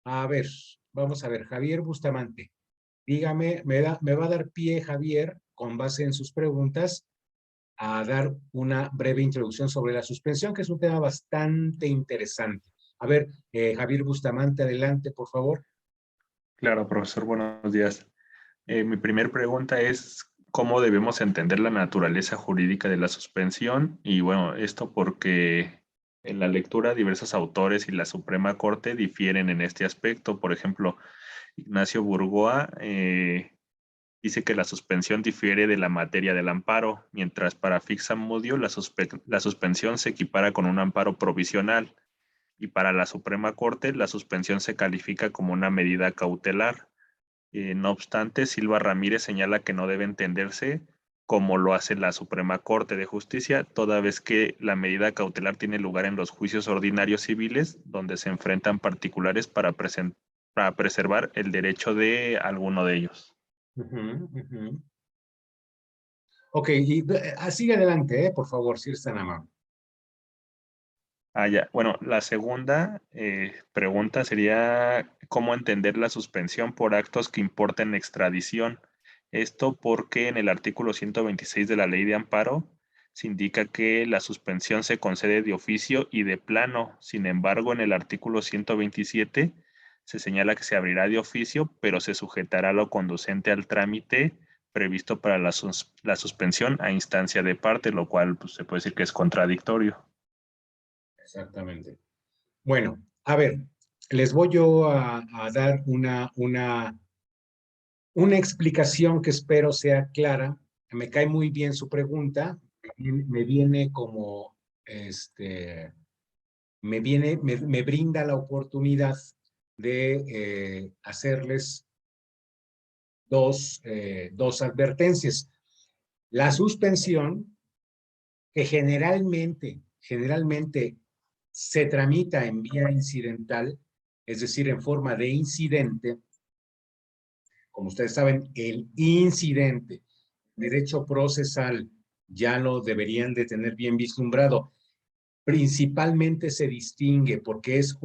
A ver, vamos a ver, Javier Bustamante. Dígame, me va a dar pie, Javier, con base en sus preguntas, a dar una breve introducción sobre la suspensión, que es un tema bastante interesante. A ver, Javier Bustamante, adelante, por favor. Claro, profesor, buenos días. Mi primer pregunta es cómo debemos entender la naturaleza jurídica de la suspensión y bueno, esto porque en la lectura diversos autores y la Suprema Corte difieren en este aspecto. Por ejemplo, Ignacio Burgoa dice que la suspensión difiere de la materia del amparo, mientras para Fixamudio la suspensión se equipara con un amparo provisional y para la Suprema Corte la suspensión se califica como una medida cautelar. No obstante, Silva Ramírez señala que no debe entenderse como lo hace la Suprema Corte de Justicia, toda vez que la medida cautelar tiene lugar en los juicios ordinarios civiles, donde se enfrentan particulares para preservar el derecho de alguno de ellos. Ujú, ujú. Ok, y sigue adelante, por favor, si eres tan amable. Ah, ya. Bueno, la segunda pregunta sería cómo entender la suspensión por actos que importen extradición. Esto porque en el artículo 126 de la Ley de Amparo se indica que la suspensión se concede de oficio y de plano. Sin embargo, en el artículo 127 se señala que se abrirá de oficio, pero se sujetará lo conducente al trámite previsto para la suspensión a instancia de parte, lo cual pues, se puede decir que es contradictorio. Exactamente. Bueno, a ver, les voy yo a dar una explicación que espero sea clara. Me cae muy bien su pregunta. Me viene como, me brinda la oportunidad de hacerles dos advertencias. La suspensión, que generalmente se tramita en vía incidental, es decir, en forma de incidente. Como ustedes saben, el incidente, derecho procesal, ya lo deberían de tener bien vislumbrado. Principalmente se distingue porque es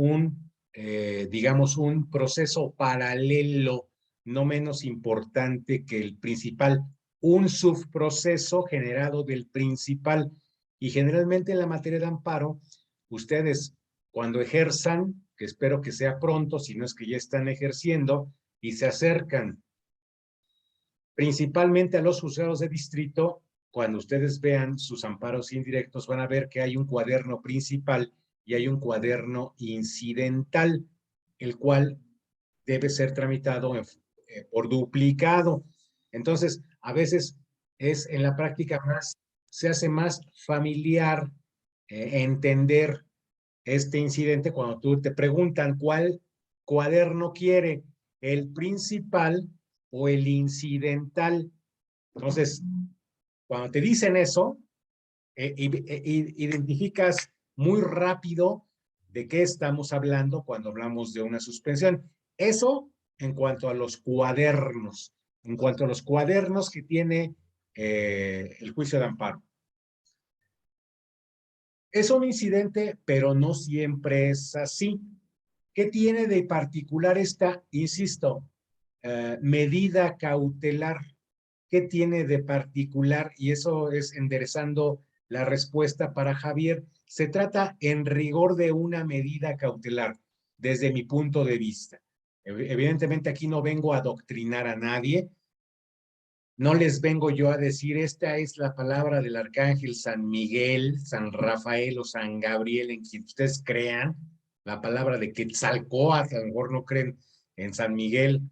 digamos, un proceso paralelo, no menos importante que el principal, un subproceso generado del principal. Y generalmente en la materia de amparo, ustedes cuando ejerzan, que espero que sea pronto, si no es que ya están ejerciendo, y se acercan principalmente a los juzgados de distrito, cuando ustedes vean sus amparos indirectos, van a ver que hay un cuaderno principal y hay un cuaderno incidental, el cual debe ser tramitado por duplicado. Entonces, a veces es en la práctica se hace más familiar entender este incidente cuando tú te preguntan cuál cuaderno quiere, el principal o el incidental. Entonces, cuando te dicen eso, identificas muy rápido de qué estamos hablando cuando hablamos de una suspensión. Eso en cuanto a los cuadernos, en cuanto a los cuadernos que tiene el juicio de amparo. Es un incidente, pero no siempre es así. ¿Qué tiene de particular esta, insisto, medida cautelar? ¿Qué tiene de particular? Y eso es enderezando la respuesta para Javier. Se trata en rigor de una medida cautelar, desde mi punto de vista. Evidentemente aquí no vengo a adoctrinar a nadie, no les vengo yo a decir, esta es la palabra del arcángel San Miguel, San Rafael o San Gabriel, en quien ustedes crean, la palabra de Quetzalcóatl, a lo mejor no creen en San Miguel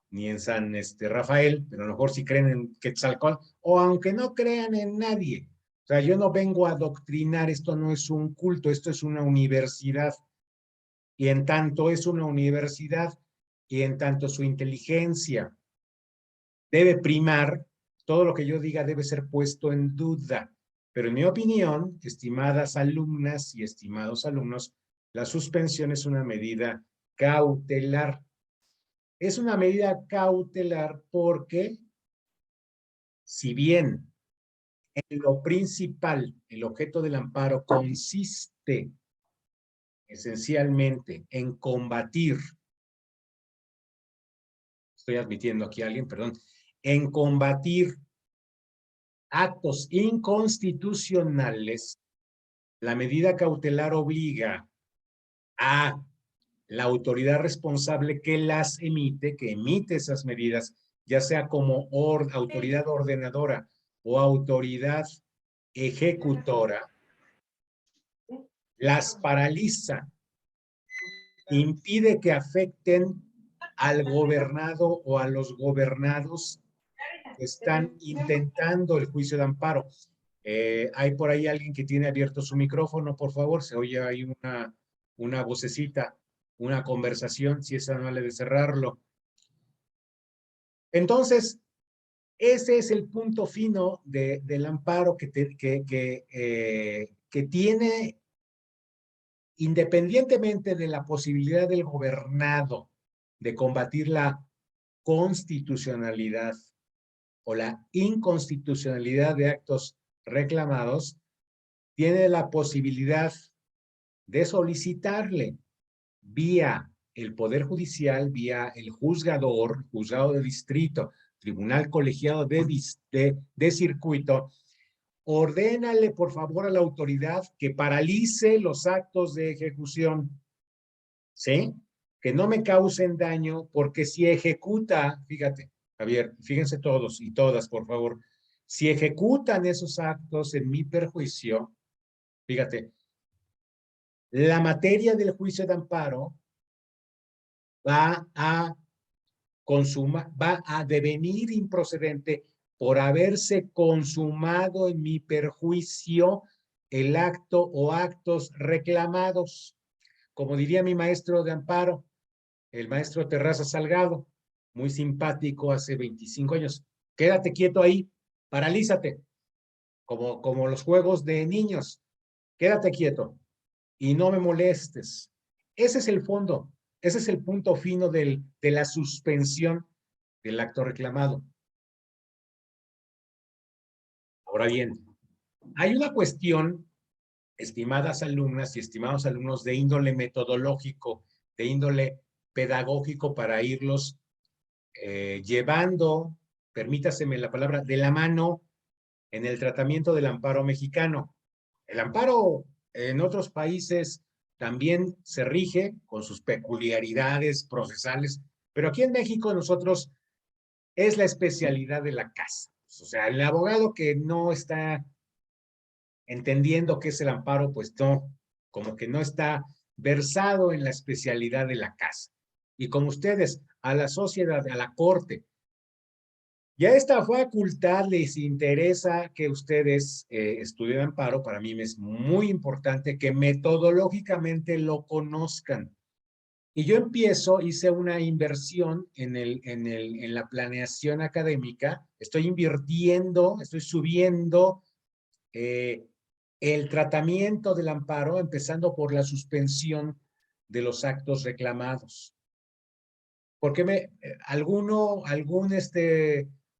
ni en San Rafael, pero a lo mejor sí creen en Quetzalcóatl, o aunque no crean en nadie. O sea, yo no vengo a adoctrinar, esto no es un culto, esto es una universidad. Y en tanto es una universidad, y en tanto su inteligencia debe primar, todo lo que yo diga debe ser puesto en duda. Pero en mi opinión, estimadas alumnas y estimados alumnos, la suspensión es una medida cautelar. Es una medida cautelar porque, si bien en lo principal, el objeto del amparo consiste esencialmente en combatir estoy admitiendo aquí a alguien, perdón, en combatir actos inconstitucionales, la medida cautelar obliga a la autoridad responsable que las emite, que emite esas medidas, ya sea como autoridad ordenadora o autoridad ejecutora, las paraliza, impide que afecten al gobernado o a los gobernados que están intentando el juicio de amparo. Hay por ahí alguien que tiene abierto su micrófono, por favor, se oye ahí una vocecita, una conversación, si es amable de cerrarlo. Entonces, ese es el punto fino del amparo que tiene, independientemente de la posibilidad del gobernado de combatir la constitucionalidad o la inconstitucionalidad de actos reclamados, tiene la posibilidad de solicitarle vía el Poder Judicial, vía el juzgador, juzgado de distrito, tribunal colegiado de circuito, ordénale por favor a la autoridad que paralice los actos de ejecución, ¿sí? Que no me causen daño, porque si ejecuta, fíjate, Javier, fíjense todos y todas, por favor, si ejecutan esos actos en mi perjuicio, fíjate, la materia del juicio de amparo va a devenir improcedente por haberse consumado en mi perjuicio el acto o actos reclamados. Como diría mi maestro de amparo, el maestro Terraza Salgado, muy simpático hace 25 años, quédate quieto ahí, paralízate, como los juegos de niños, quédate quieto y no me molestes. Ese es el fondo, ese es el punto fino de la suspensión del acto reclamado. Ahora bien, hay una cuestión, estimadas alumnas y estimados alumnos, de índole metodológico, de índole pedagógico, para irlos llevando, permítaseme la palabra, de la mano en el tratamiento del amparo mexicano. El amparo en otros países también se rige con sus peculiaridades procesales, pero aquí en México nosotros es la especialidad de la casa. O sea, el abogado que no está entendiendo qué es el amparo, pues no, como que no está versado en la especialidad de la casa. Y como ustedes, a la sociedad, a la corte, y a esta facultad les interesa que ustedes estudien amparo, para mí es muy importante que metodológicamente lo conozcan. Y yo hice una inversión en la planeación académica, estoy invirtiendo, estoy subiendo el tratamiento del amparo, empezando por la suspensión de los actos reclamados. Porque algún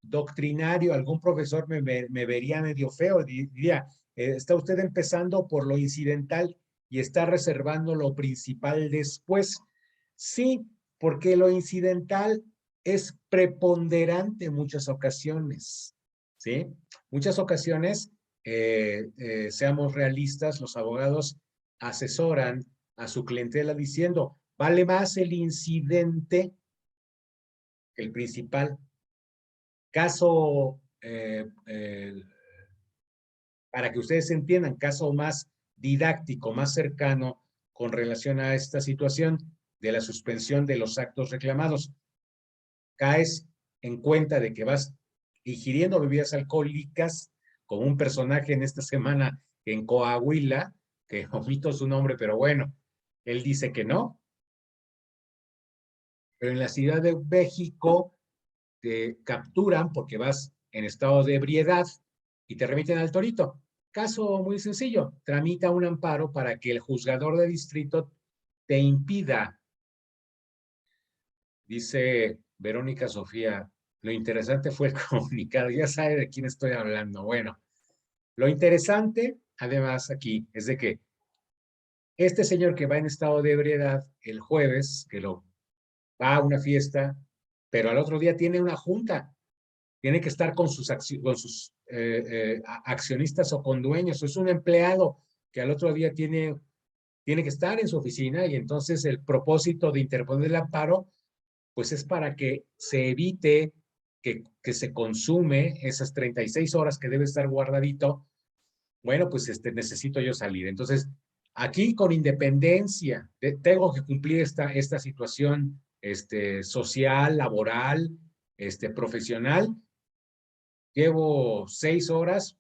doctrinario, algún profesor me vería medio feo, diría, está usted empezando por lo incidental y está reservando lo principal después. Sí, porque lo incidental es preponderante en muchas ocasiones, ¿sí? Muchas ocasiones, seamos realistas, los abogados asesoran a su clientela diciendo, vale más el incidente que el principal. Caso, para que ustedes entiendan, caso más didáctico, más cercano con relación a esta situación de la suspensión de los actos reclamados. Caes en cuenta de que vas ingiriendo bebidas alcohólicas, como un personaje en esta semana en Coahuila, que omito su nombre, pero bueno, él dice que no. Pero en la Ciudad de México te capturan porque vas en estado de ebriedad y te remiten al Torito. Caso muy sencillo, tramita un amparo para que el juzgador de distrito te impida. Dice Verónica Sofía, lo interesante fue el comunicado, ya sabe de quién estoy hablando. Bueno, lo interesante, además, aquí, es de que este señor que va en estado de ebriedad el jueves, que va a una fiesta, pero al otro día tiene una junta, tiene que estar con sus accionistas o con dueños, es un empleado que al otro día tiene que estar en su oficina, y entonces el propósito de interponer el amparo pues es para que se evite que se consume esas 36 horas que debe estar guardadito. Bueno, pues necesito yo salir. Entonces, aquí con independencia, tengo que cumplir esta situación social, laboral, profesional. Llevo 6 horas,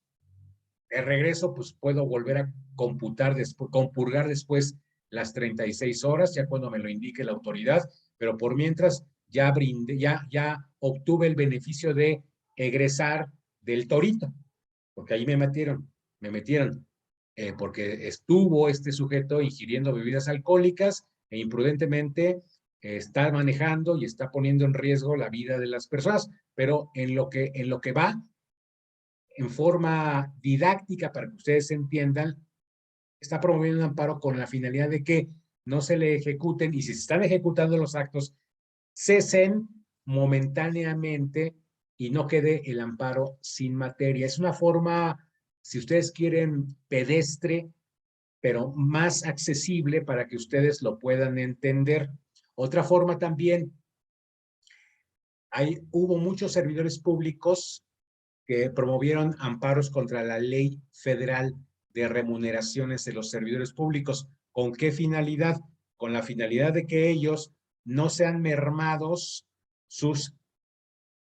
de regreso, pues puedo volver a compurgar después las 36 horas, ya cuando me lo indique la autoridad, pero por mientras ya brindé, ya obtuve el beneficio de egresar del torito, porque ahí me metieron, porque estuvo este sujeto ingiriendo bebidas alcohólicas e imprudentemente está manejando y está poniendo en riesgo la vida de las personas, pero en lo que va, en forma didáctica para que ustedes entiendan, está promoviendo un amparo con la finalidad de que no se le ejecuten, y si se están ejecutando los actos, cesen momentáneamente y no quede el amparo sin materia. Es una forma, si ustedes quieren, pedestre, pero más accesible para que ustedes lo puedan entender. Otra forma también, hubo muchos servidores públicos que promovieron amparos contra la Ley Federal de Remuneraciones de los Servidores Públicos. ¿Con qué finalidad? Con la finalidad de que ellos no sean mermados sus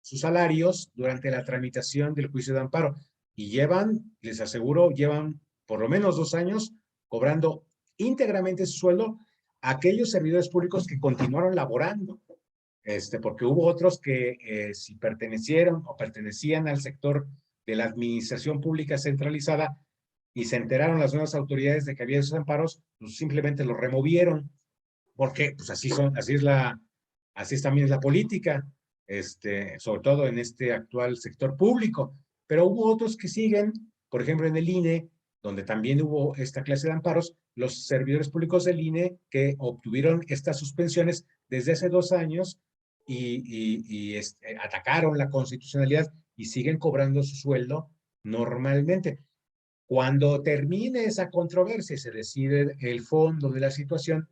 salarios durante la tramitación del juicio de amparo. Y les aseguro, llevan por lo menos 2 años cobrando íntegramente su sueldo a aquellos servidores públicos que continuaron laborando. Porque hubo otros que si pertenecieron o pertenecían al sector de la administración pública centralizada y se enteraron las nuevas autoridades de que había esos amparos, pues simplemente los removieron, porque pues así es también la política, sobre todo en este actual sector público. Pero hubo otros que siguen, por ejemplo en el INE, donde también hubo esta clase de amparos, los servidores públicos del INE que obtuvieron estas suspensiones desde hace 2 años y atacaron la constitucionalidad y siguen cobrando su sueldo normalmente. Cuando termine esa controversia y se decide el fondo de la situación,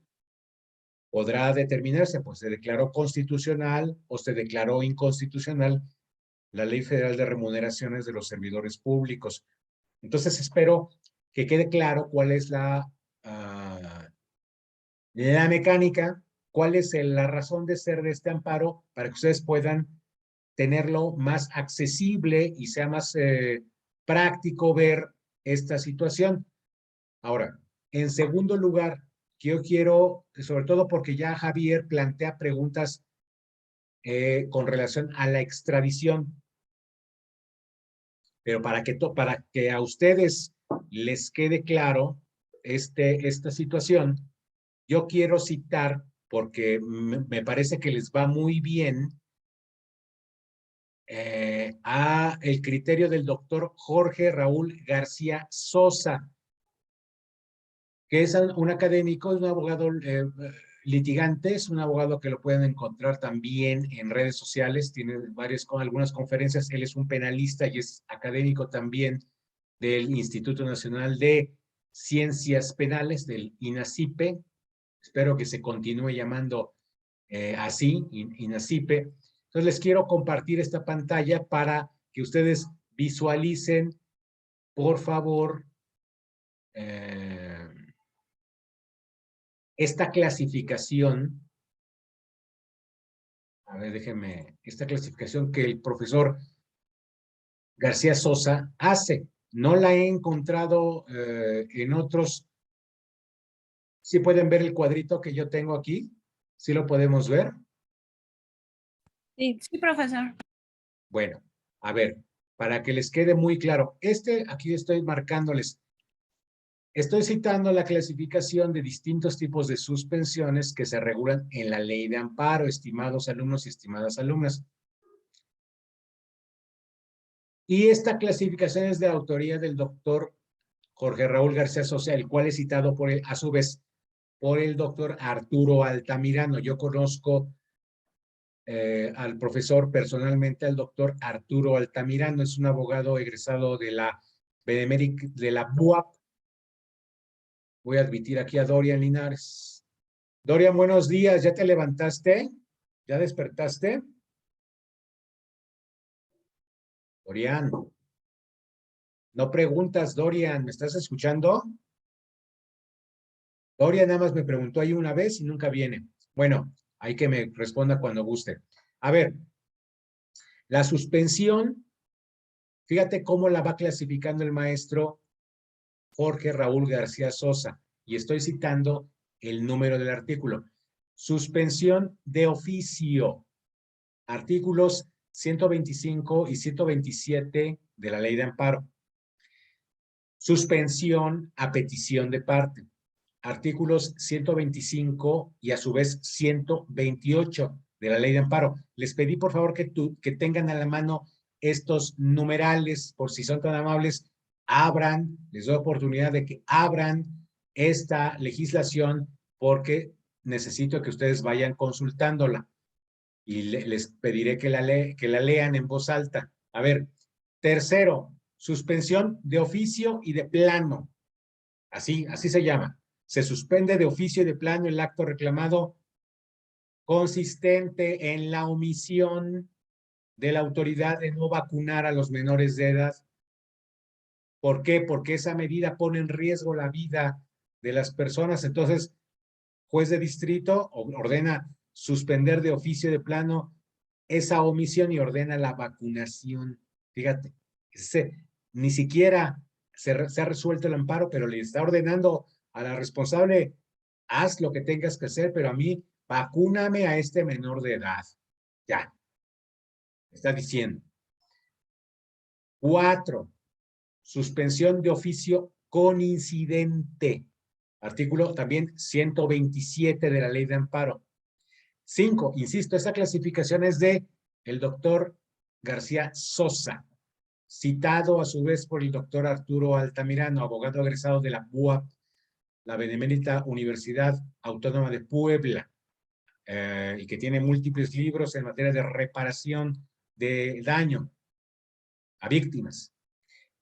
podrá determinarse, pues se declaró constitucional o se declaró inconstitucional la Ley Federal de Remuneraciones de los Servidores Públicos. Entonces espero que quede claro cuál es la mecánica, cuál es la razón de ser de este amparo, para que ustedes puedan tenerlo más accesible y sea más práctico ver esta situación. Ahora, en segundo lugar, yo quiero, sobre todo porque ya Javier plantea preguntas con relación a la extradición, pero para que a ustedes les quede claro esta situación, yo quiero citar, porque me parece que les va muy bien, a el criterio del doctor Jorge Raúl García Sosa, que es un académico, es un abogado litigante, es un abogado que lo pueden encontrar también en redes sociales, tiene algunas conferencias. Él es un penalista y es académico también del Instituto Nacional de Ciencias Penales, del INACIPE. Espero que se continúe llamando así, INACIPE. Entonces les quiero compartir esta pantalla para que ustedes visualicen, por favor, esta clasificación. A ver, esta clasificación que el profesor García Sosa hace. No la he encontrado en otros. ¿Sí pueden ver el cuadrito que yo tengo aquí? ¿Sí lo podemos ver? Sí, profesor. Bueno, a ver, para que les quede muy claro, aquí estoy marcándoles. Estoy citando la clasificación de distintos tipos de suspensiones que se regulan en la ley de amparo, estimados alumnos y estimadas alumnas. Y esta clasificación es de autoría del doctor Jorge Raúl García Sosa, el cual es citado a su vez por el doctor Arturo Altamirano. Yo conozco al profesor personalmente, al doctor Arturo Altamirano. Es un abogado egresado de la BUAP. Voy a admitir aquí a Dorian Linares. Dorian, buenos días. ¿Ya te levantaste? ¿Ya despertaste? Dorian. No preguntas, Dorian. ¿Me estás escuchando? Dorian nada más me preguntó ahí una vez y nunca viene. Bueno, hay que me responda cuando guste. A ver, la suspensión, fíjate cómo la va clasificando el maestro Jorge Raúl García Sosa, y estoy citando el número del artículo. Suspensión de oficio, artículos 125 y 127 de la Ley de Amparo. Suspensión a petición de parte, artículos 125 y a su vez 128 de la Ley de Amparo. Les pedí por favor que tengan a la mano estos numerales, por si son tan amables, abran, les doy oportunidad de que abran esta legislación porque necesito que ustedes vayan consultándola y les pediré que la lean en voz alta. A ver, tercero, suspensión de oficio y de plano. Así se llama. Se suspende de oficio y de plano el acto reclamado consistente en la omisión de la autoridad de no vacunar a los menores de edad. ¿Por qué? Porque esa medida pone en riesgo la vida de las personas. Entonces, juez de distrito ordena suspender de oficio y de plano esa omisión y ordena la vacunación. Fíjate, ni siquiera se ha resuelto el amparo, pero le está ordenando a la responsable, haz lo que tengas que hacer, pero a mí, vacúname a este menor de edad. Ya, está diciendo. 4, suspensión de oficio con incidente. Artículo también 127 de la Ley de Amparo. 5, insisto, esa clasificación es de el doctor García Sosa, citado a su vez por el doctor Arturo Altamirano, abogado egresado de la BUAP, la Benemérita Universidad Autónoma de Puebla, y que tiene múltiples libros en materia de reparación de daño a víctimas.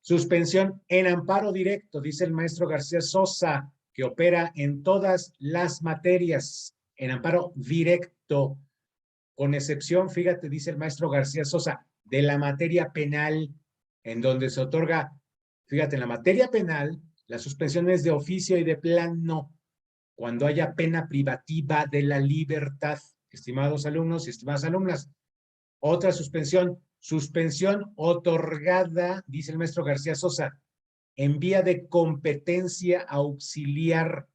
Suspensión en amparo directo, dice el maestro García Sosa, que opera en todas las materias, en amparo directo, con excepción, fíjate, dice el maestro García Sosa, de la materia penal, en donde se otorga, fíjate, en la materia penal, la suspensión es de oficio y de plano, cuando haya pena privativa de la libertad. Estimados alumnos y estimadas alumnas, otra suspensión otorgada, dice el maestro García Sosa, en vía de competencia auxiliar.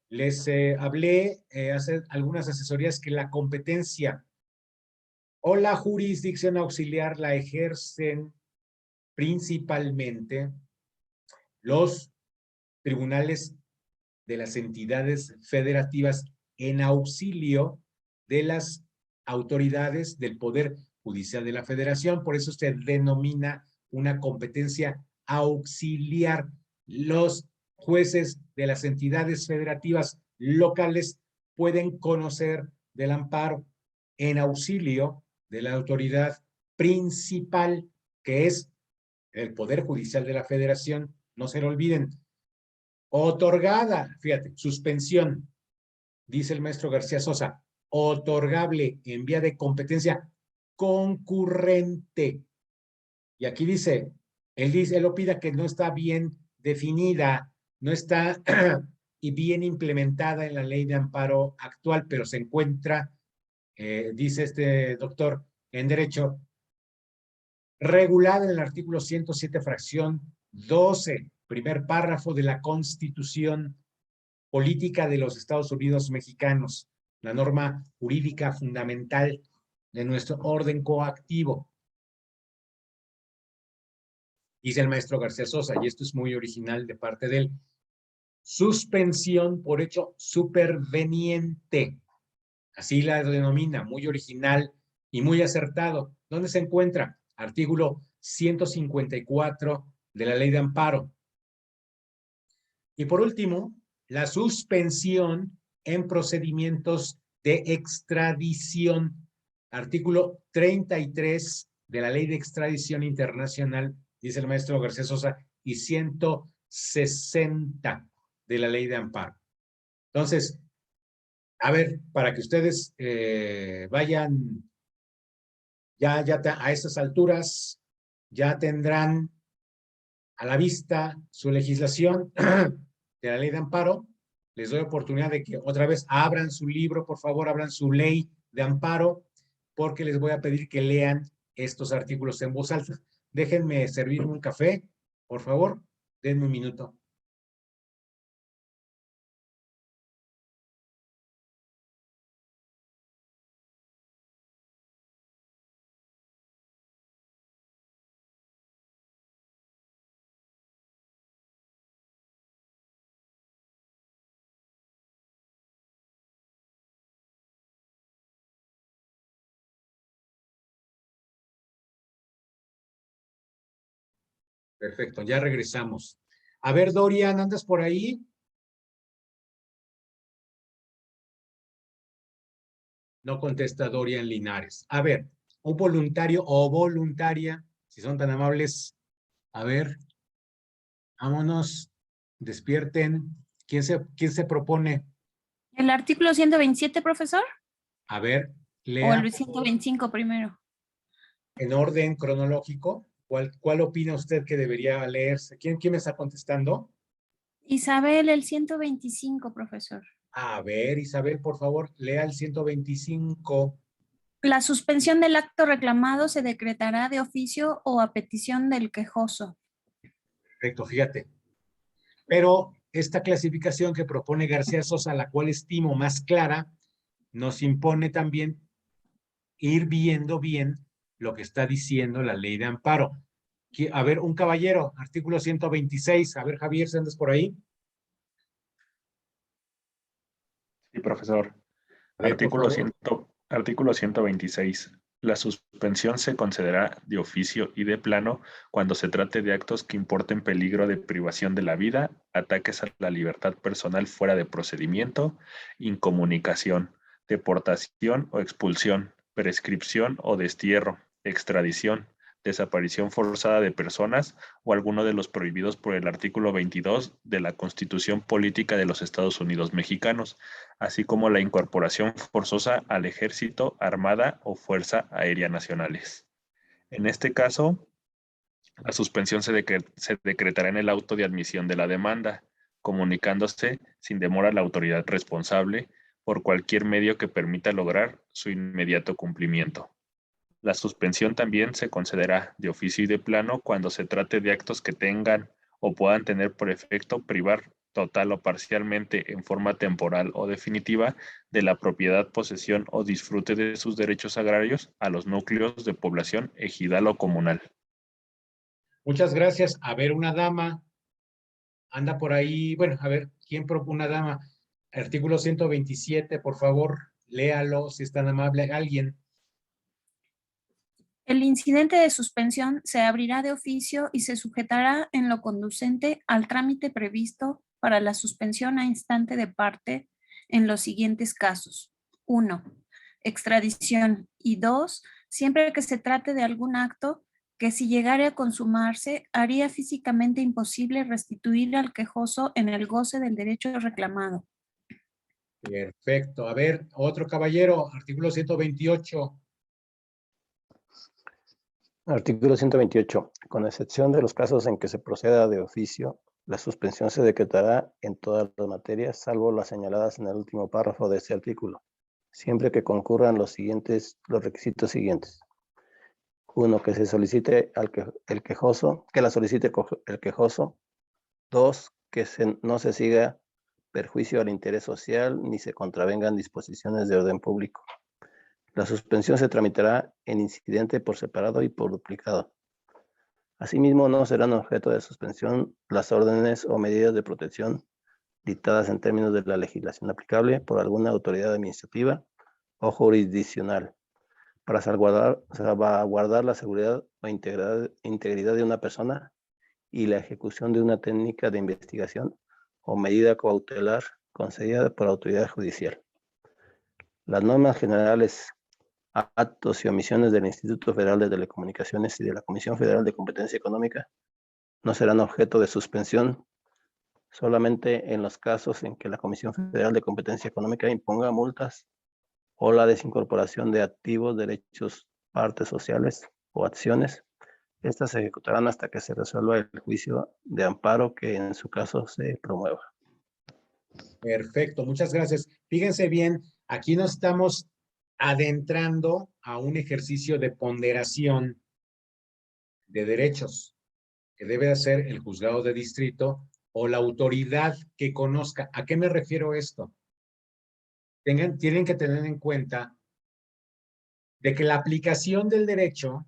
Les hablé hace algunas asesorías que la competencia o la jurisdicción auxiliar la ejercen principalmente los tribunales de las entidades federativas en auxilio de las autoridades del Poder Judicial de la Federación. Por eso se denomina una competencia auxiliar. Los jueces de las entidades federativas locales pueden conocer del amparo en auxilio de la autoridad principal, que es el Poder Judicial de la Federación. No se lo olviden. Otorgada, fíjate, suspensión, dice el maestro García Sosa, otorgable en vía de competencia concurrente. Y aquí dice, él opina que no está bien definida, no está y bien implementada en la ley de amparo actual, pero se encuentra, dice este doctor en Derecho, regulada en el artículo 107, fracción 12, primer párrafo de la Constitución Política de los Estados Unidos Mexicanos, la norma jurídica fundamental de nuestro orden coactivo. Dice el maestro García Sosa, y esto es muy original de parte de él, suspensión por hecho superveniente, así la denomina, muy original y muy acertado. ¿Dónde se encuentra? Artículo 154 de la Ley de Amparo. Y por último, la suspensión en procedimientos de extradición. artículo 33 de la Ley de Extradición Internacional, dice el maestro García Sosa, y 160 de la Ley de Amparo. Entonces, a ver, para que ustedes vayan ya a estas alturas, ya tendrán a la vista su legislación de la Ley de Amparo. Les doy oportunidad de que otra vez abran su libro, por favor, abran su ley de amparo, porque les voy a pedir que lean estos artículos en voz alta. Déjenme servirme un café, por favor, denme un minuto. Perfecto, ya regresamos. A ver, Dorian, ¿andas por ahí? No contesta Dorian Linares. A ver, un voluntario o voluntaria, si son tan amables, a ver, vámonos, despierten. ¿Quién se propone? ¿El artículo 127, profesor? A ver, ¿O lea el 125 primero? en orden cronológico. ¿Cuál opina usted que debería leerse? ¿Quién me está contestando? Isabel, el 125, profesor. A ver, Isabel, por favor, lea el 125. La suspensión del acto reclamado se decretará de oficio o a petición del quejoso. Perfecto, fíjate. Pero esta clasificación que propone García Sosa, la cual estimo más clara, nos impone también ir viendo bien lo que está diciendo la ley de amparo. A ver, un caballero, artículo 126. A ver, Javier, ¿si andas por ahí? Sí, profesor. A ver, por favor. Artículo 126. La suspensión se concederá de oficio y de plano cuando se trate de actos que importen peligro de privación de la vida, ataques a la libertad personal fuera de procedimiento, incomunicación, deportación o expulsión, prescripción o destierro, extradición, desaparición forzada de personas o alguno de los prohibidos por el artículo 22 de la Constitución Política de los Estados Unidos Mexicanos, así como la incorporación forzosa al Ejército, Armada o Fuerza Aérea Nacionales. En este caso, la suspensión se decretará en el auto de admisión de la demanda, comunicándose sin demora a la autoridad responsable por cualquier medio que permita lograr su inmediato cumplimiento. La suspensión también se concederá de oficio y de plano cuando se trate de actos que tengan o puedan tener por efecto privar total o parcialmente en forma temporal o definitiva de la propiedad, posesión o disfrute de sus derechos agrarios a los núcleos de población ejidal o comunal. Muchas gracias. A ver, una dama anda por ahí. Bueno, a ver, ¿quién propone una dama? Artículo 127, por favor, léalo si es tan amable alguien. El incidente de suspensión se abrirá de oficio y se sujetará en lo conducente al trámite previsto para la suspensión a instante de parte en los siguientes casos. 1. Extradición. Y 2. Siempre que se trate de algún acto que si llegare a consumarse haría físicamente imposible restituir al quejoso en el goce del derecho reclamado. Perfecto. A ver, otro caballero, artículo 128. Artículo 128. Con excepción de los casos en que se proceda de oficio, la suspensión se decretará en todas las materias, salvo las señaladas en el último párrafo de este artículo, siempre que concurran los requisitos siguientes. 1. Que se solicite el quejoso. 2. Que no se siga perjuicio al interés social ni se contravengan disposiciones de orden público. La suspensión se tramitará en incidente por separado y por duplicado. Asimismo, no serán objeto de suspensión las órdenes o medidas de protección dictadas en términos de la legislación aplicable por alguna autoridad administrativa o jurisdiccional para salvaguardar la seguridad o integridad de una persona y la ejecución de una técnica de investigación o medida cautelar concedida por autoridad judicial. Las normas generales actos y omisiones del Instituto Federal de Telecomunicaciones y de la Comisión Federal de Competencia Económica no serán objeto de suspensión solamente en los casos en que la Comisión Federal de Competencia Económica imponga multas o la desincorporación de activos, derechos, partes sociales o acciones. Estas se ejecutarán hasta que se resuelva el juicio de amparo que en su caso se promueva. Perfecto, muchas gracias. Fíjense bien, aquí nos estamos adentrando a un ejercicio de ponderación de derechos que debe hacer el juzgado de distrito o la autoridad que conozca. ¿A qué me refiero esto? Tienen que tener en cuenta de que la aplicación del derecho,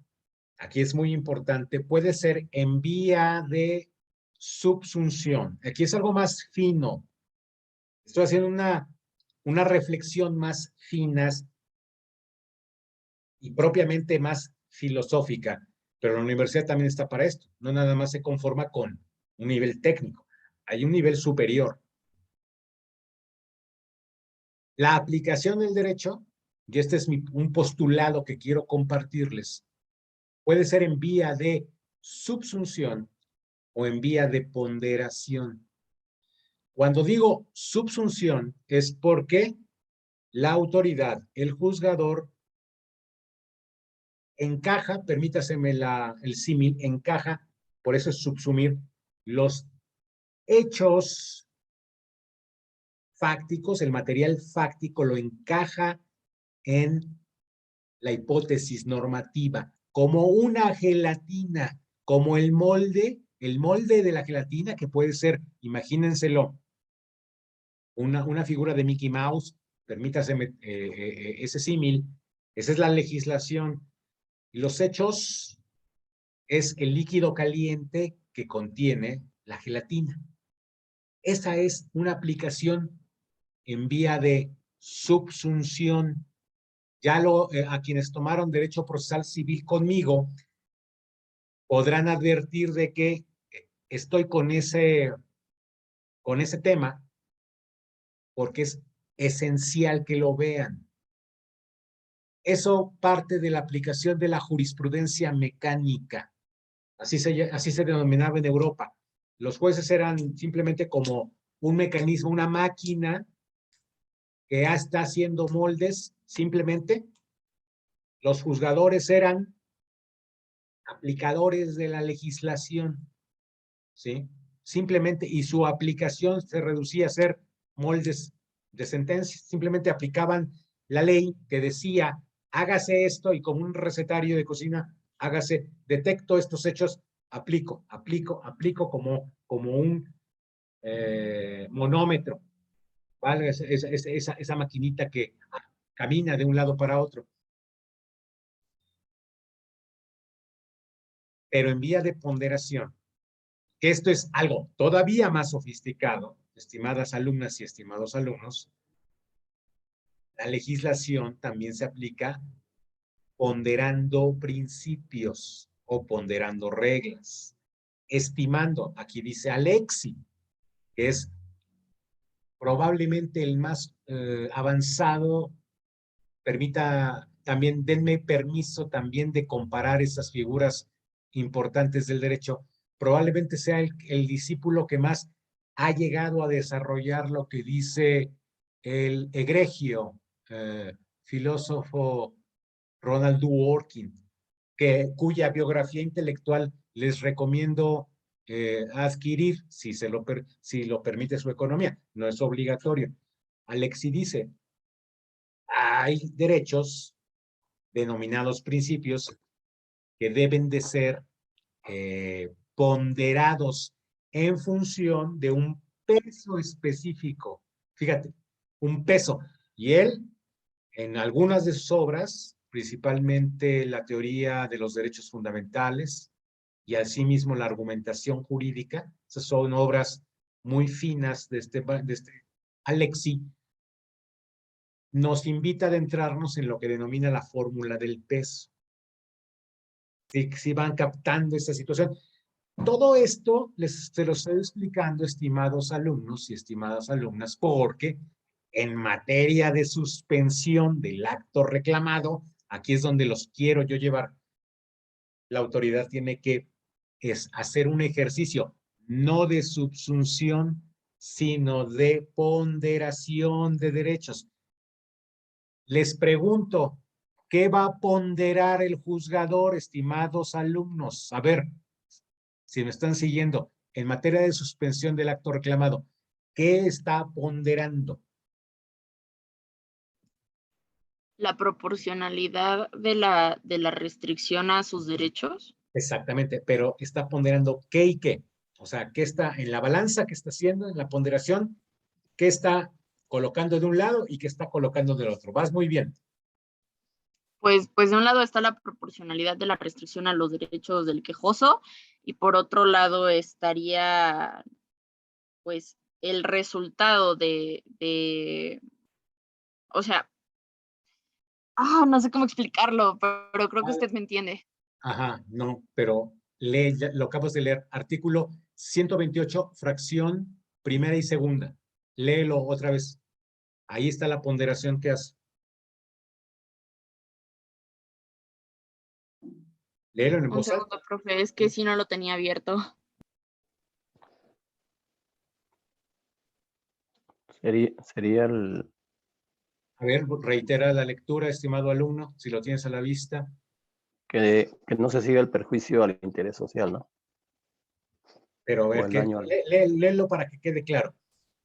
aquí es muy importante, puede ser en vía de subsunción. Aquí es algo más fino. Estoy haciendo una reflexión más fina y propiamente más filosófica, pero la universidad también está para esto. No nada más se conforma con un nivel técnico. Hay un nivel superior. La aplicación del derecho, y este es un postulado que quiero compartirles, puede ser en vía de subsunción o en vía de ponderación. Cuando digo subsunción es porque la autoridad, el juzgador, encaja, permítaseme el símil, encaja, por eso es subsumir, los hechos fácticos, el material fáctico lo encaja en la hipótesis normativa, como una gelatina, como el molde de la gelatina que puede ser, imagínenselo, una figura de Mickey Mouse, permítaseme ese símil, esa es la legislación. Y los hechos es el líquido caliente que contiene la gelatina. Esa es una aplicación en vía de subsunción. Ya a quienes tomaron derecho procesal civil conmigo podrán advertir de que estoy con ese tema porque es esencial que lo vean. Eso parte de la aplicación de la jurisprudencia mecánica. Así se denominaba en Europa. Los jueces eran simplemente como un mecanismo, una máquina que ya está haciendo moldes, simplemente. Los juzgadores eran aplicadores de la legislación, ¿sí? Simplemente, y su aplicación se reducía a ser moldes de sentencias. Simplemente aplicaban la ley que decía, hágase esto, y como un recetario de cocina, hágase, detecto estos hechos, aplico como un monómetro, ¿vale? Esa maquinita que camina de un lado para otro. Pero en vía de ponderación, que esto es algo todavía más sofisticado, estimadas alumnas y estimados alumnos, la legislación también se aplica ponderando principios o ponderando reglas, estimando, aquí dice Alexi, que es probablemente el más avanzado, denme permiso también de comparar esas figuras importantes del derecho, probablemente sea el discípulo que más ha llegado a desarrollar lo que dice el egregio filósofo Ronald Dworkin, cuya biografía intelectual les recomiendo adquirir si lo permite su economía. No es obligatorio. Alexi dice, hay derechos denominados principios que deben de ser ponderados en función de un peso específico. Fíjate, un peso. Y él, en algunas de sus obras, principalmente la teoría de los derechos fundamentales y asimismo la argumentación jurídica, esas son obras muy finas de este Alexi, nos invita a adentrarnos en lo que denomina la fórmula del peso. Si van captando esta situación. Todo esto se lo estoy explicando, estimados alumnos y estimadas alumnas, porque en materia de suspensión del acto reclamado Aquí es donde los quiero yo llevar. La autoridad tiene que hacer un ejercicio, no de subsunción, sino de ponderación de derechos. Les pregunto, ¿qué va a ponderar el juzgador, estimados alumnos? A ver, si me están siguiendo, en materia de suspensión del acto reclamado, ¿qué está ponderando? La proporcionalidad de la restricción a sus derechos. Exactamente, pero está ponderando qué y qué. O sea, ¿qué está en la balanza que está haciendo, en la ponderación? ¿Qué está colocando de un lado y qué está colocando del otro? Vas muy bien. Pues de un lado está la proporcionalidad de la restricción a los derechos del quejoso y por otro lado estaría pues el resultado o sea, no sé cómo explicarlo, pero creo que usted me entiende. Ajá, no, pero lee, lo acabas de leer, artículo 128, fracción primera y segunda. Léelo otra vez. Ahí está la ponderación que hace. Léelo en Un voz alta. segundo, profe, es que sí no lo tenía abierto. Sería el, A ver, reitera la lectura, estimado alumno, si lo tienes a la vista. que no se siga el perjuicio al interés social, ¿no? Pero a O ver, el daño al... léelo para que quede claro.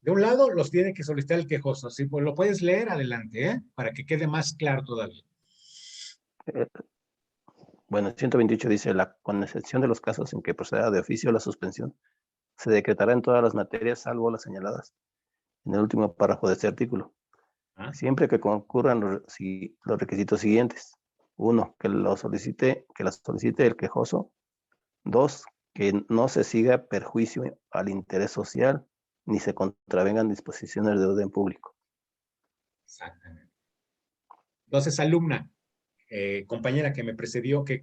De un lado, los tiene que solicitar el quejoso. Si pues, lo puedes leer, adelante, ¿eh? Para que quede más claro todavía. Bueno, el 128 dice, con excepción de los casos en que proceda de oficio la suspensión, se decretará en todas las materias, salvo las señaladas en el último párrafo de este artículo, ¿Ah? siempre que concurran los requisitos siguientes. 1, que la solicite el quejoso. 2, que no se siga perjuicio al interés social, ni se contravengan disposiciones de orden público. Exactamente. Entonces, alumna, compañera que me precedió, que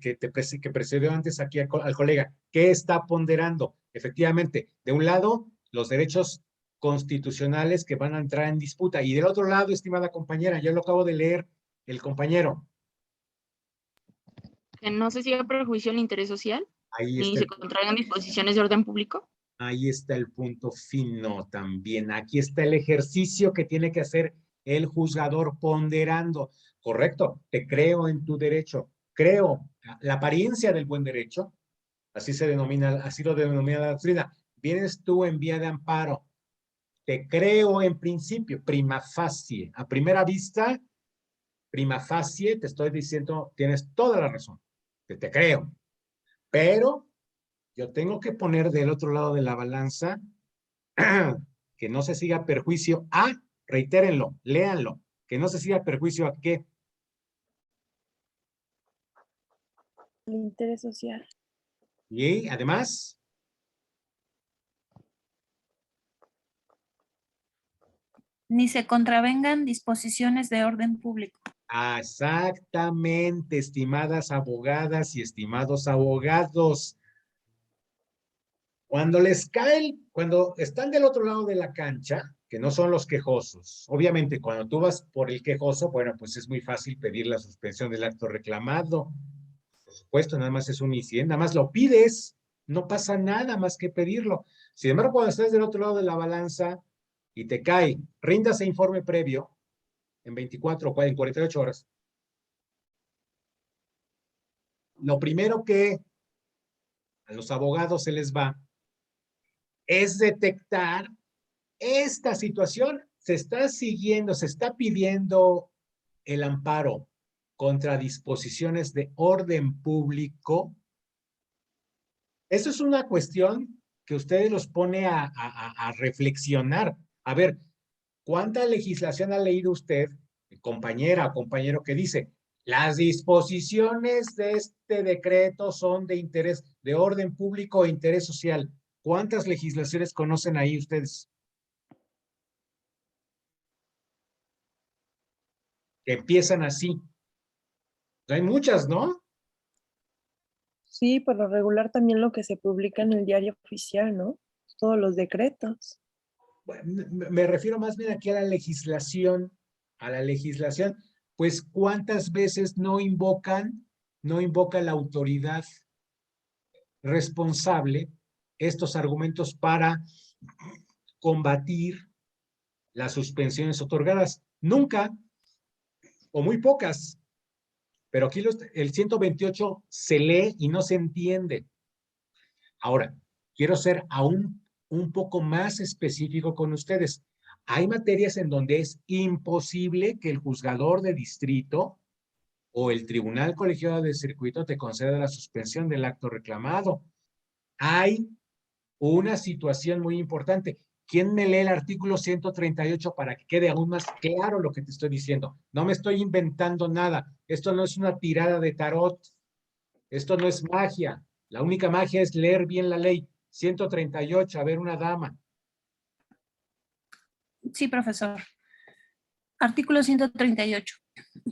precedió antes aquí al colega, ¿qué está ponderando? Efectivamente, de un lado, los derechos constitucionales que van a entrar en disputa, y del otro lado, estimada compañera, ya lo acabo de leer el compañero. Que no se siga perjuicio al interés social, Ahí ni está se contraigan disposiciones de orden público. Ahí está el punto fino también. Aquí está el ejercicio que tiene que hacer el juzgador ponderando. Correcto, te creo en tu derecho. Creo la apariencia del buen derecho, así se denomina, así lo denomina la doctrina. Vienes tú en vía de amparo. Te creo en principio, prima facie. A primera vista, prima facie, te estoy diciendo, tienes toda la razón. Te creo. Pero yo tengo que poner del otro lado de la balanza que no se siga perjuicio a, reitérenlo, léanlo, que no se siga perjuicio a qué. El interés social. Y además, Ni se contravengan disposiciones de orden público. exactamente, estimadas abogadas y estimados abogados. Cuando están del otro lado de la cancha, que no son los quejosos, obviamente cuando tú vas por el quejoso, bueno, pues es muy fácil pedir la suspensión del acto reclamado. Por supuesto, nada más es un incidente, nada más lo pides, no pasa nada más que pedirlo. Sin embargo, cuando estás del otro lado de la balanza y te cae, ríndase informe previo en 24 o en 48 horas. Lo primero que a los abogados se les va es detectar esta situación. Se está siguiendo, se está pidiendo el amparo contra disposiciones de orden público. Eso es una cuestión que ustedes los pone a reflexionar. A ver, ¿cuánta legislación ha leído usted, compañera o compañero, que dice, las disposiciones de este decreto son de interés, de orden público o interés social? ¿Cuántas legislaciones conocen ahí ustedes? Que empiezan así. Hay muchas, ¿no? Sí, por lo regular también lo que se publica en el diario oficial, ¿no? Todos los decretos. Bueno, me refiero más bien aquí a la legislación, pues ¿cuántas veces no invoca la autoridad responsable estos argumentos para combatir las suspensiones otorgadas? Nunca, o muy pocas, pero aquí el 128 se lee y no se entiende. Ahora, quiero ser aún un poco más específico con ustedes. Hay materias en donde es imposible que el juzgador de distrito o el tribunal colegiado de circuito te conceda la suspensión del acto reclamado. Hay una situación muy importante. ¿Quién me lee el artículo 138 para que quede aún más claro lo que te estoy diciendo? No me estoy inventando nada. Esto no es una tirada de tarot. Esto no es magia. La única magia es leer bien la ley. 138, a ver, una dama. Sí, profesor. Artículo 138.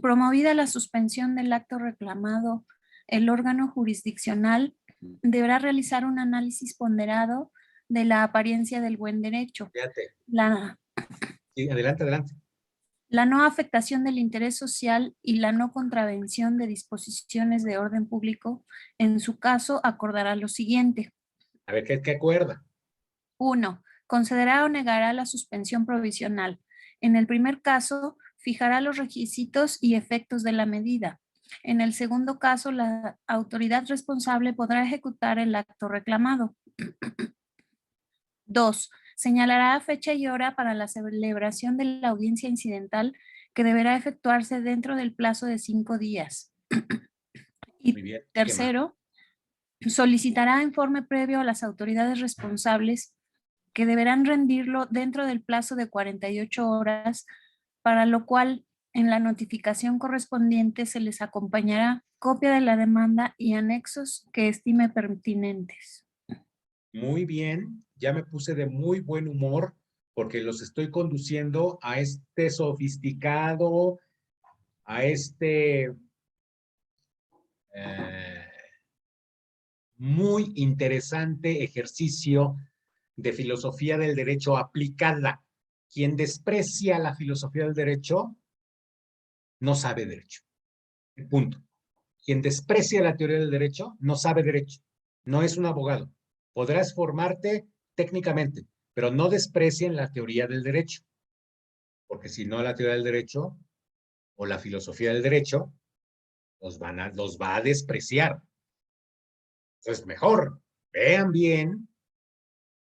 Promovida la suspensión del acto reclamado, el órgano jurisdiccional deberá realizar un análisis ponderado de la apariencia del buen derecho. Fíjate. Sí, adelante, adelante. La no afectación del interés social y la no contravención de disposiciones de orden público, en su caso, acordará lo siguiente. A ver, ¿qué acuerda? 1. Concederá o negará la suspensión provisional. En el primer caso, fijará los requisitos y efectos de la medida. En el segundo caso, la autoridad responsable podrá ejecutar el acto reclamado. 2. Señalará fecha y hora para la celebración de la audiencia incidental que deberá efectuarse dentro del plazo de 5 días. Y Muy bien. tercero, solicitará informe previo a las autoridades responsables que deberán rendirlo dentro del plazo de 48 horas, para lo cual en la notificación correspondiente se les acompañará copia de la demanda y anexos que estime pertinentes. Muy bien, ya me puse de muy buen humor porque los estoy conduciendo a este sofisticado, a este muy interesante ejercicio de filosofía del derecho aplicada. Quien desprecia la filosofía del derecho no sabe derecho. Punto. Quien desprecia la teoría del derecho no sabe derecho. No es un abogado. Podrás formarte técnicamente, pero no desprecien la teoría del derecho. Porque si no, la teoría del derecho o la filosofía del derecho los va a despreciar. Entonces, mejor, vean bien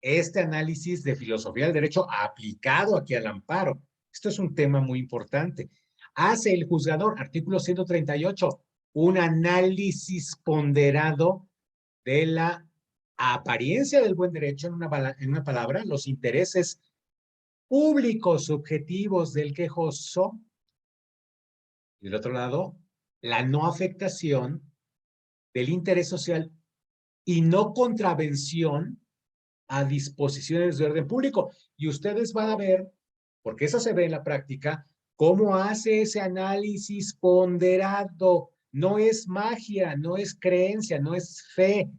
este análisis de filosofía del derecho aplicado aquí al amparo. Esto es un tema muy importante. Hace el juzgador, artículo 138, un análisis ponderado de la apariencia del buen derecho, en una palabra, los intereses públicos subjetivos del quejoso, y del otro lado, la no afectación del interés social y no contravención a disposiciones de orden público. Y ustedes van a ver, porque eso se ve en la práctica, cómo hace ese análisis ponderado. No es magia, no es creencia, no es fe,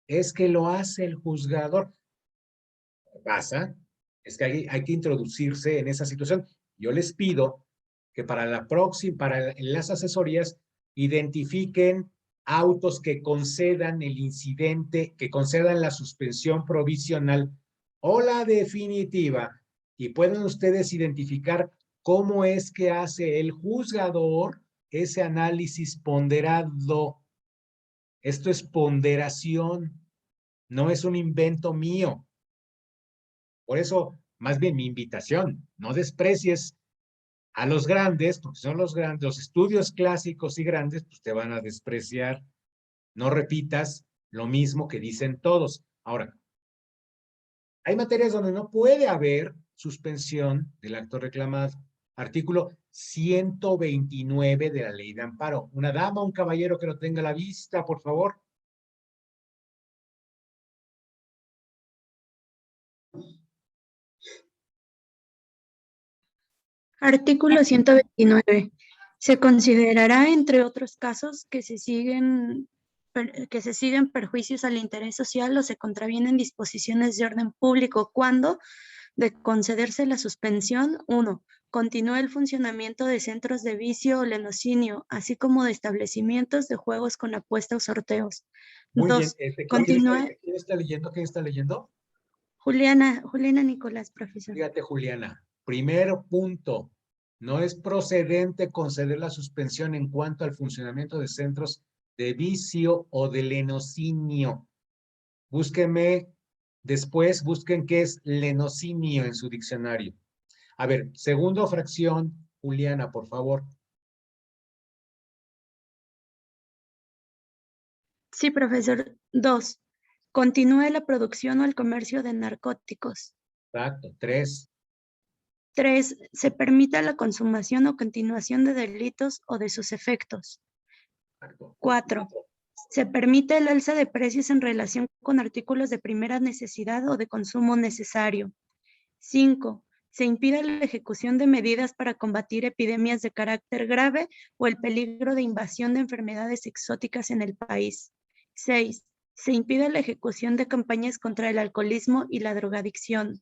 es que lo hace el juzgador. Lo que pasa es que hay que introducirse en esa situación. Yo les pido que para las asesorías, identifiquen autos que concedan el incidente, que concedan la suspensión provisional o la definitiva, y pueden ustedes identificar cómo es que hace el juzgador ese análisis ponderado. Esto es ponderación, no es un invento mío. Por eso, más bien mi invitación, no desprecies a los grandes, porque son los grandes, los estudios clásicos y grandes, pues te van a despreciar. No repitas lo mismo que dicen todos. Ahora, hay materias donde no puede haber suspensión del acto reclamado. Artículo 129 de la Ley de Amparo. Una dama, un caballero que lo tenga a la vista, por favor. Artículo 129. Se considerará, entre otros casos, que se siguen perjuicios al interés social o se contravienen disposiciones de orden público cuando, de concederse la suspensión, 1. Continúe el funcionamiento de centros de vicio o lenocinio, así como de establecimientos de juegos con apuesta o sorteos. Muy 2. bien. Continúe. ¿Quién está leyendo? ¿Quién está leyendo? Juliana Nicolás, profesor. Fíjate, Juliana. Primer punto. No es procedente conceder la suspensión en cuanto al funcionamiento de centros de vicio o de lenocinio. Búsquenme después, busquen qué es lenocinio en su diccionario. A ver, segunda fracción, Juliana, por favor. Sí, profesor. 2. Continúe la producción o el comercio de narcóticos. Exacto. 3. 3. Se permita la consumación o continuación de delitos o de sus efectos. 4. Se permite el alza de precios en relación con artículos de primera necesidad o de consumo necesario. 5. Se impide la ejecución de medidas para combatir epidemias de carácter grave o el peligro de invasión de enfermedades exóticas en el país. 6. Se impide la ejecución de campañas contra el alcoholismo y la drogadicción.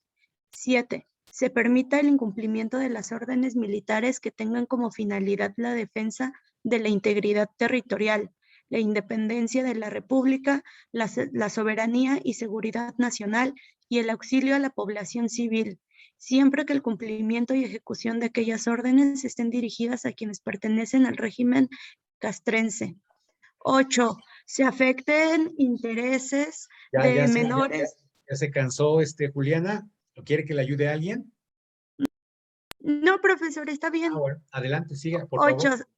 7. Se permita el incumplimiento de las órdenes militares que tengan como finalidad la defensa de la integridad territorial, la independencia de la República, la soberanía y seguridad nacional y el auxilio a la población civil, siempre que el cumplimiento y ejecución de aquellas órdenes estén dirigidas a quienes pertenecen al régimen castrense. 8. Se afecten intereses de menores. Ya se cansó, Juliana. ¿O quiere que le ayude a alguien? No, profesor, está bien. Bueno, adelante, siga, por 8. favor.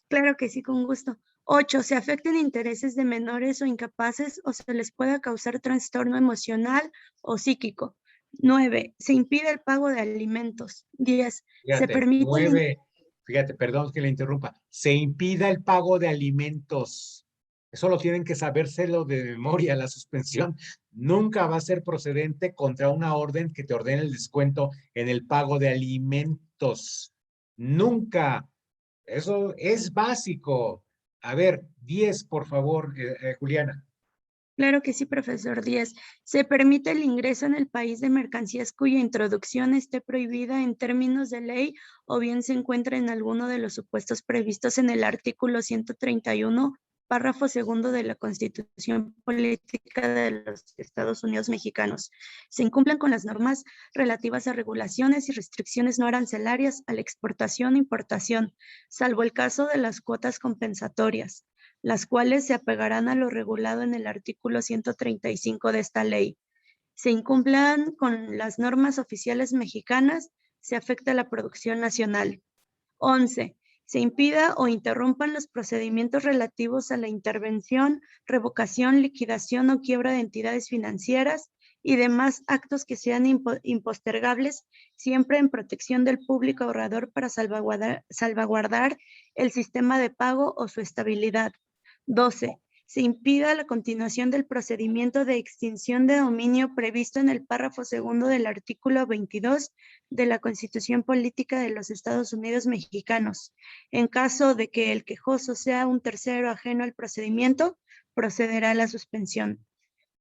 Claro que sí, con gusto. 8. Se afecten intereses de menores o incapaces o se les pueda causar trastorno emocional o psíquico. 9. Se impide el pago de alimentos. 10. Se permite 9. Fíjate, perdón que le interrumpa. Se impida el pago de alimentos. Eso lo tienen que sabérselo de memoria. La suspensión nunca va a ser procedente contra una orden que te ordene el descuento en el pago de alimentos. Nunca. Eso es básico. A ver, 10, por favor, Juliana. Claro que sí, profesor. 10. Se permite el ingreso en el país de mercancías cuya introducción esté prohibida en términos de ley o bien se encuentra en alguno de los supuestos previstos en el artículo 131, párrafo segundo de la Constitución Política de los Estados Unidos Mexicanos. Se incumplen con las normas relativas a regulaciones y restricciones no arancelarias a la exportación e importación, salvo el caso de las cuotas compensatorias, las cuales se apegarán a lo regulado en el artículo 135 de esta ley. Se incumplan con las normas oficiales mexicanas, se afecta la producción nacional. 11. Se impida o interrumpan los procedimientos relativos a la intervención, revocación, liquidación o quiebra de entidades financieras y demás actos que sean impostergables, siempre en protección del público ahorrador para salvaguardar el sistema de pago o su estabilidad. 12. Se impida la continuación del procedimiento de extinción de dominio previsto en el párrafo segundo del artículo 22 de la Constitución Política de los Estados Unidos Mexicanos. En caso de que el quejoso sea un tercero ajeno al procedimiento, procederá a la suspensión.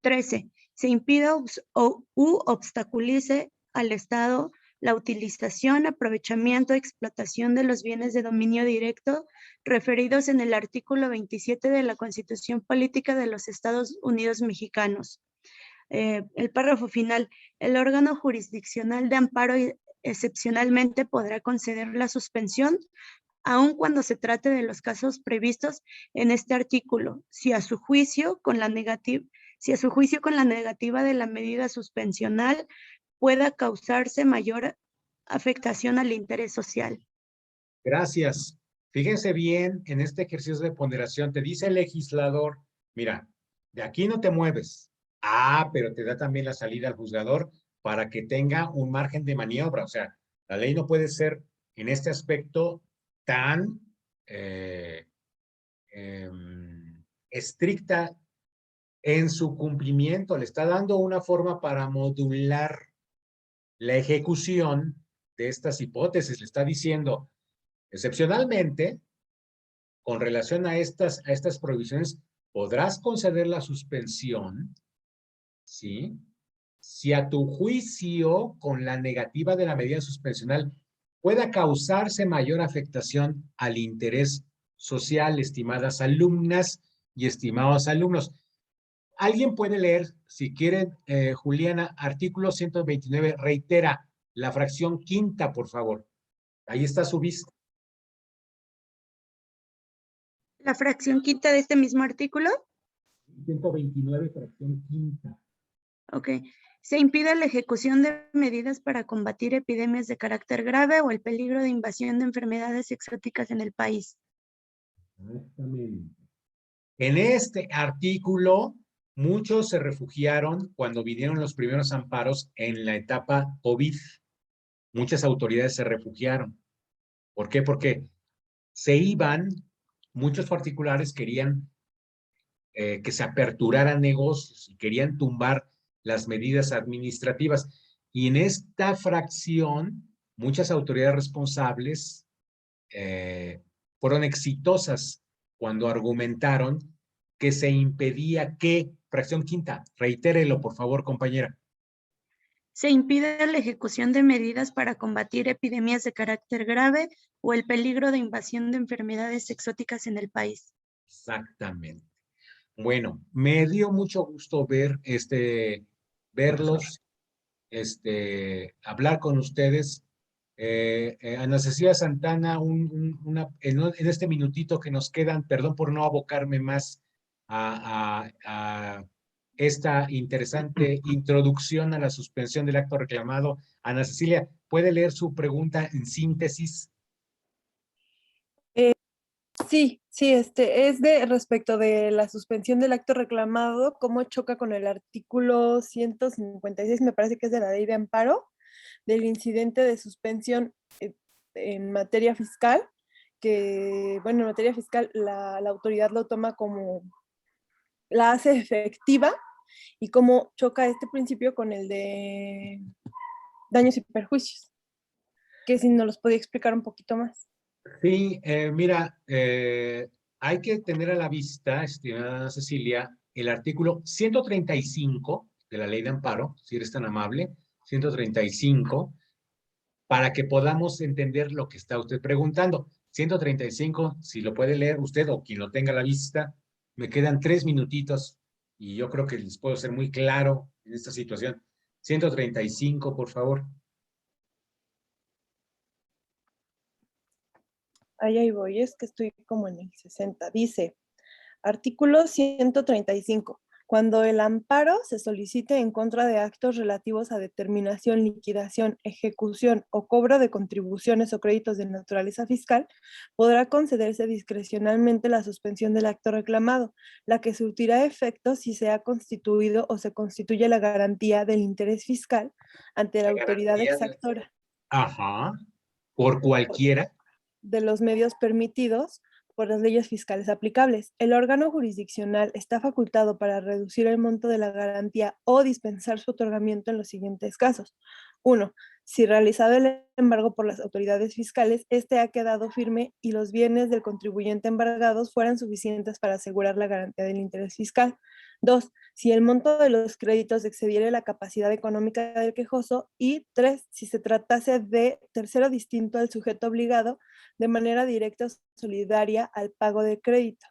13. Se impida u obstaculice al Estado la utilización, aprovechamiento, explotación de los bienes de dominio directo referidos en el artículo 27 de la Constitución Política de los Estados Unidos Mexicanos. El párrafo final. El órgano jurisdiccional de amparo excepcionalmente podrá conceder la suspensión aun cuando se trate de los casos previstos en este artículo, si a su juicio con la negativa de la medida suspensional pueda causarse mayor afectación al interés social. Gracias. Fíjense bien en este ejercicio de ponderación. Te dice el legislador, mira, de aquí no te mueves. Pero te da también la salida al juzgador para que tenga un margen de maniobra. O sea, la ley no puede ser en este aspecto tan estricta en su cumplimiento. Le está dando una forma para modular la ejecución de estas hipótesis. Le está diciendo, excepcionalmente, con relación a estas prohibiciones, podrás conceder la suspensión, ¿sí? si a tu juicio, con la negativa de la medida suspensional, pueda causarse mayor afectación al interés social, estimadas alumnas y estimados alumnos. ¿Alguien puede leer, si quieren, Juliana, artículo 129, reitera la fracción quinta, por favor? Ahí está su vista. La fracción quinta de este mismo artículo. 129, fracción quinta. Ok. Se impide la ejecución de medidas para combatir epidemias de carácter grave o el peligro de invasión de enfermedades exóticas en el país. Exactamente. En este artículo, muchos se refugiaron cuando vinieron los primeros amparos en la etapa COVID. Muchas autoridades se refugiaron. ¿Por qué? Porque se iban, muchos particulares querían que se aperturaran negocios y querían tumbar las medidas administrativas. Y en esta fracción, muchas autoridades responsables fueron exitosas cuando argumentaron que se impedía que, fracción quinta, reitérelo por favor, compañera. Se impide la ejecución de medidas para combatir epidemias de carácter grave o el peligro de invasión de enfermedades exóticas en el país. Exactamente. Bueno, me dio mucho gusto verlos, hablar con ustedes. Ana Cecilia Santana, en este minutito que nos quedan, perdón por no abocarme más a esta interesante introducción a la suspensión del acto reclamado. Ana Cecilia, ¿puede leer su pregunta en síntesis? Sí, es de respecto de la suspensión del acto reclamado, cómo choca con el artículo 156, me parece que es de la ley de amparo, del incidente de suspensión en materia fiscal, que, bueno, en materia fiscal la autoridad lo toma como, la hace efectiva, y cómo choca este principio con el de daños y perjuicios, que si nos los podía explicar un poquito más. Sí, mira, hay que tener a la vista, estimada Cecilia, el artículo 135 de la Ley de Amparo, si eres tan amable, 135, para que podamos entender lo que está usted preguntando. 135, si lo puede leer usted o quien lo tenga a la vista, me quedan 3 minutitos y yo creo que les puedo ser muy claro en esta situación. 135, por favor. Ahí voy, es que estoy como en el 60. Dice, artículo 135. Cuando el amparo se solicite en contra de actos relativos a determinación, liquidación, ejecución o cobro de contribuciones o créditos de naturaleza fiscal, podrá concederse discrecionalmente la suspensión del acto reclamado, la que surtirá efecto si se ha constituido o se constituye la garantía del interés fiscal ante la autoridad exactora. Ajá, por cualquiera. De los medios permitidos por las leyes fiscales aplicables. El órgano jurisdiccional está facultado para reducir el monto de la garantía o dispensar su otorgamiento en los siguientes casos. 1. Si realizado el embargo por las autoridades fiscales, este ha quedado firme y los bienes del contribuyente embargados fueran suficientes para asegurar la garantía del interés fiscal. 2. Si el monto de los créditos excediera la capacidad económica del quejoso. Y 3. Si se tratase de tercero distinto al sujeto obligado de manera directa o solidaria al pago de crédito.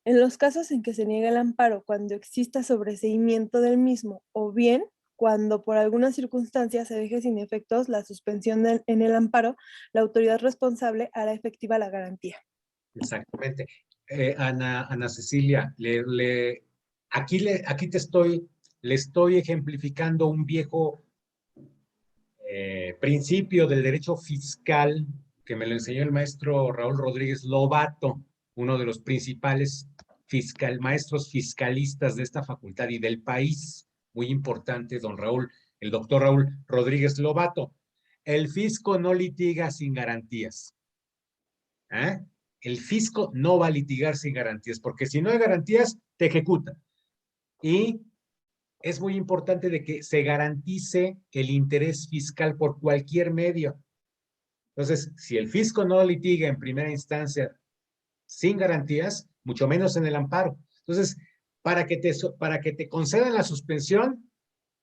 En los casos en que se niega el amparo cuando exista sobreseimiento del mismo o bien cuando por alguna circunstancia se deje sin efectos la suspensión en el amparo, la autoridad responsable hará efectiva la garantía. Exactamente. Ana Cecilia, aquí le estoy ejemplificando un viejo principio del derecho fiscal que me lo enseñó el maestro Raúl Rodríguez Lobato, uno de los principales maestros fiscalistas de esta facultad y del país. Muy importante, el doctor Raúl Rodríguez Lobato. El fisco no litiga sin garantías. El fisco no va a litigar sin garantías, porque si no hay garantías, te ejecutan. Y es muy importante de que se garantice el interés fiscal por cualquier medio. Entonces, si el fisco no litiga en primera instancia sin garantías, mucho menos en el amparo. Entonces, para que te concedan la suspensión,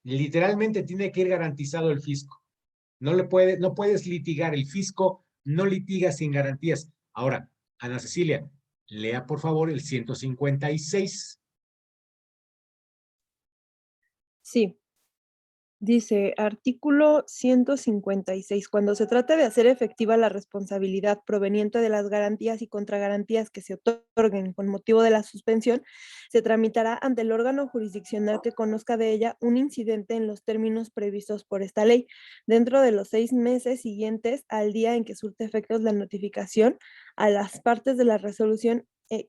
Literalmente tiene que ir garantizado el fisco. No puedes litigar. El fisco no litiga sin garantías. Ahora, Ana Cecilia, lea por favor el 156. Sí. Dice, artículo 156. Cuando se trata de hacer efectiva la responsabilidad proveniente de las garantías y contragarantías que se otorguen con motivo de la suspensión, se tramitará ante el órgano jurisdiccional que conozca de ella un incidente en los términos previstos por esta ley, dentro de los 6 meses siguientes al día en que surte efectos la notificación a las partes de la resolución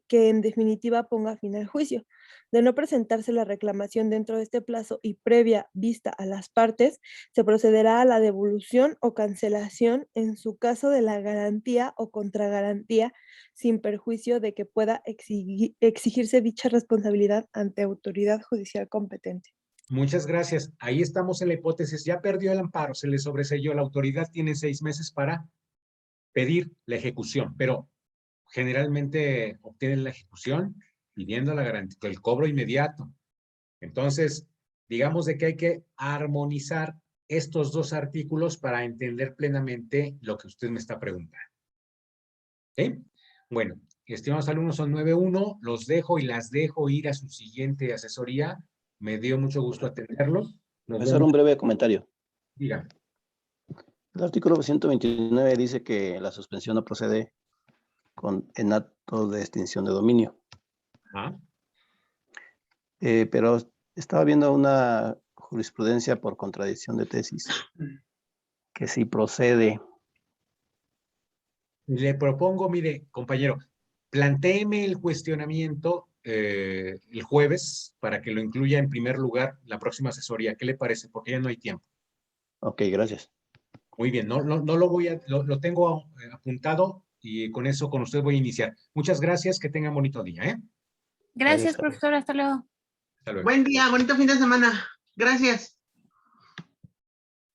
que en definitiva ponga fin al juicio. De no presentarse la reclamación dentro de este plazo y previa vista a las partes, se procederá a la devolución o cancelación en su caso de la garantía o contragarantía, sin perjuicio de que pueda exigirse dicha responsabilidad ante autoridad judicial competente. Muchas gracias. Ahí estamos en la hipótesis. Ya perdió el amparo, se le sobreseyó. La autoridad tiene 6 meses para pedir la ejecución, pero generalmente obtienen la ejecución pidiendo la garantía, el cobro inmediato. Entonces, digamos de que hay que armonizar estos dos artículos para entender plenamente lo que usted me está preguntando. ¿Sí? Bueno, estimados alumnos, son 9.1, los dejo y las dejo ir a su siguiente asesoría. Me dio mucho gusto atenderlos. Profesor, un breve comentario. Diga. El artículo 129 dice que la suspensión no procede en acto de extinción de dominio. ¿Ah? Pero estaba viendo una jurisprudencia por contradicción de tesis que sí procede. Le propongo, mire, compañero, plantéeme el cuestionamiento el jueves para que lo incluya en primer lugar la próxima asesoría. ¿Qué le parece? Porque ya no hay tiempo. Ok, gracias. Muy bien, no lo voy a, lo tengo apuntado y con eso con usted voy a iniciar. Muchas gracias, que tengan bonito día, ¿eh? Gracias, Gracias. profesor. Hasta luego. Hasta luego. Buen día, bonito fin de semana. Gracias.